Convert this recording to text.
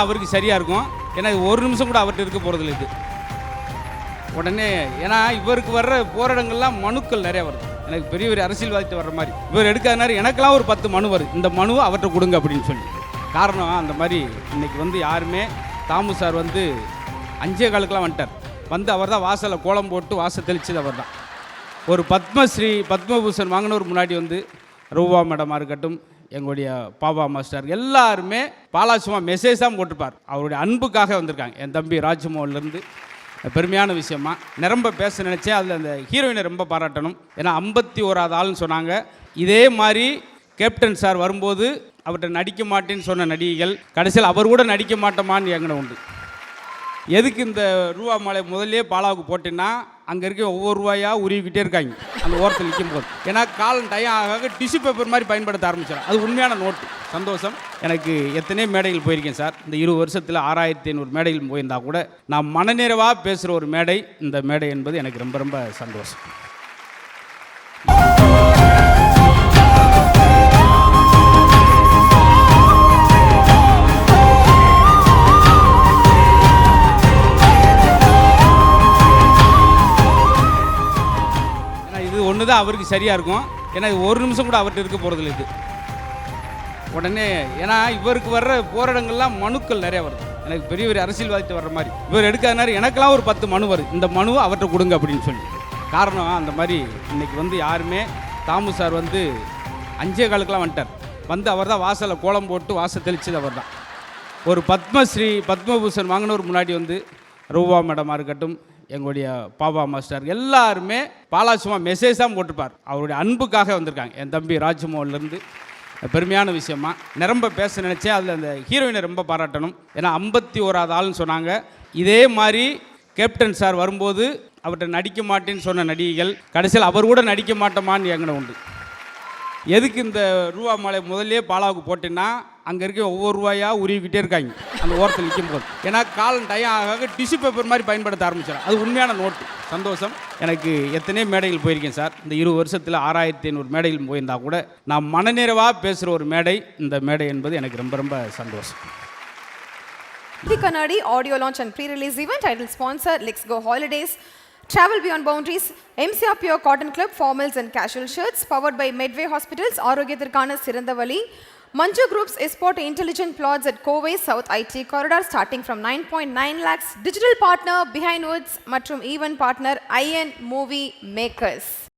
தான் அவருக்கு சரியாக இருக்கும். ஏன்னா ஒரு நிமிஷம் கூட அவர்கிட்ட இருக்க போகிறதில்ல இது. உடனே ஏன்னா இவருக்கு வர்ற போராட்டங்கள்லாம் மனுக்கள் நிறையா வருது. எனக்கு பெரிய பெரிய அரசியல்வாதிட்டு வர்ற மாதிரி இவர் எடுக்காதனாரு எனக்கெல்லாம் ஒரு 10 மனு வருது. இந்த மனுவை அவர்கிட்ட கொடுங்க அப்படின்னு சொல்லி. காரணம் அந்த மாதிரி இன்றைக்கி யாருமே தாமு சார் 5:15 வந்துட்டார். அவர் தான் வாசலில் கோலம் போட்டு வாசல் தெளிச்சது அவர் தான். ஒரு பத்மஸ்ரீ பத்மபூஷன் வாங்கினவர் முன்னாடி ரூபா மேடமாக இருக்கட்டும், எங்களுடைய பாபா மாஸ்டர் எல்லாருமே பாலாசுமா மெசேஜ் தான் போட்டிருப்பார். அவருடைய அன்புக்காக வந்திருக்காங்க. என் தம்பி ராஜ்மோகன்லேருந்து பெருமையான விஷயமா நிரம்ப பேச நினச்சேன். அதில் அந்த ஹீரோயினை ரொம்ப பாராட்டணும். ஏன்னா 51வது ஆள்னு சொன்னாங்க. இதே மாதிரி கேப்டன் சார் வரும்போது அவர்கிட்ட நடிக்க மாட்டேன்னு சொன்ன நடிகைகள் கடைசியில் அவர் கூட நடிக்க மாட்டோமான்னு எங்கன உண்டு. எதுக்கு இந்த ரூபா மாலை முதல்லே பாலாவுக்கு போட்டேன்னா அங்கே இருக்க ஒவ்வொரு ரூபாயாக உருவிக்கிட்டே இருக்காங்க அந்த ஓரத்தில் நிற்கும் போது. ஏன்னா காலம் டைம் ஆக டிஷ்யூ பேப்பர் மாதிரி பயன்படுத்த ஆரம்பிச்சிடும். அது உண்மையான நோட்டு. சந்தோஷம். எனக்கு எத்தனை மேடைகள் போயிருக்கேன் சார். இந்த 20 வருஷத்தில் 6500 மேடைகள் போயிருந்தா கூட நான் மனநிறைவாக பேசுகிற ஒரு மேடை இந்த மேடை என்பது எனக்கு ரொம்ப ரொம்ப சந்தோஷம். ஒன்று தான் அவருக்கு சரியாக இருக்கும். ஏன்னா ஒரு நிமிஷம் கூட அவர்கிட்ட இருக்க போகிறதில்ல இது. உடனே ஏன்னா இவருக்கு வர்ற போராட்டங்கள்லாம் மனுக்கள் நிறையா வருது. எனக்கு பெரிய பெரிய அரசியல்வாதிட்டு வர்ற மாதிரி இவர் எடுக்காதனாரு எனக்கெல்லாம் ஒரு 10 மனு வருது. இந்த மனுவை அவர்கிட்ட கொடுங்க அப்படின்னு சொல்லி. காரணம் அந்த மாதிரி இன்றைக்கி யாருமே தாமு சார் 5:15 வந்துட்டார். அவர் தான் வாசலில் கோலம் போட்டு வாசல் தெளிச்சது அவர் தான். ஒரு பத்மஸ்ரீ பத்மபூஷன் வாங்கினவர் முன்னாடி ரூபா மேடமாக இருக்கட்டும், எங்களுடைய பாபா மாஸ்டர் எல்லாருமே பாலாசுமா மெசேஜ் தான் போட்டிருப்பார். அவருடைய அன்புக்காக வந்திருக்காங்க. என் தம்பி ராஜ்மோகன்லேருந்து பெருமையான விஷயமா நிரம்ப பேச நினச்சேன். அதில் அந்த ஹீரோயினை ரொம்ப பாராட்டணும். ஏன்னா 51வது ஆள்னு சொன்னாங்க. இதே மாதிரி கேப்டன் சார் வரும்போது அவர்கிட்ட நடிக்க மாட்டேன்னு சொன்ன நடிகைகள் கடைசியில் அவர் கூட நடிக்க மாட்டோமான்னு எங்கன உண்டு. எதுக்கு இந்த ரூபா மாலை முதல்லே பாலாவுக்கு போட்டேன்னா அங்கே இருக்க ஒவ்வொரு ரூபாயாக உருவிக்கிட்டே இருக்காங்க அந்த ஓரத்தில் நிற்கும் போது. ஏன்னா காலம் டைம் ஆக டிஷ்யூ பேப்பர் மாதிரி பயன்படுத்த ஆரம்பிச்சிடும். அது உண்மையான நோட்டு. சந்தோஷம். எனக்கு எத்தனை மேடைகள் போயிருக்கேன் சார். இந்த 20 வருஷத்தில் 6500 மேடைகள் போயிருந்தா கூட நான் மனநிறைவாக பேசுகிற ஒரு மேடை இந்த மேடை என்பது எனக்கு ரொம்ப ரொம்ப சந்தோஷம். The Kannadi audio launch and pre-release event titled sponsor Let's Go Holidays. Travel beyond boundaries. MCR Pure Cotton Club formals and casual shirts powered by Medway Hospitals. ஆரோக்கியத்திற்கான சிறந்த வழி. Manju Group's Esport Intelligent Plots at Kovai South IT Corridor starting from 9.9 lakhs. Digital partner Behind Woods மற்றும் event partner IN Movie Makers.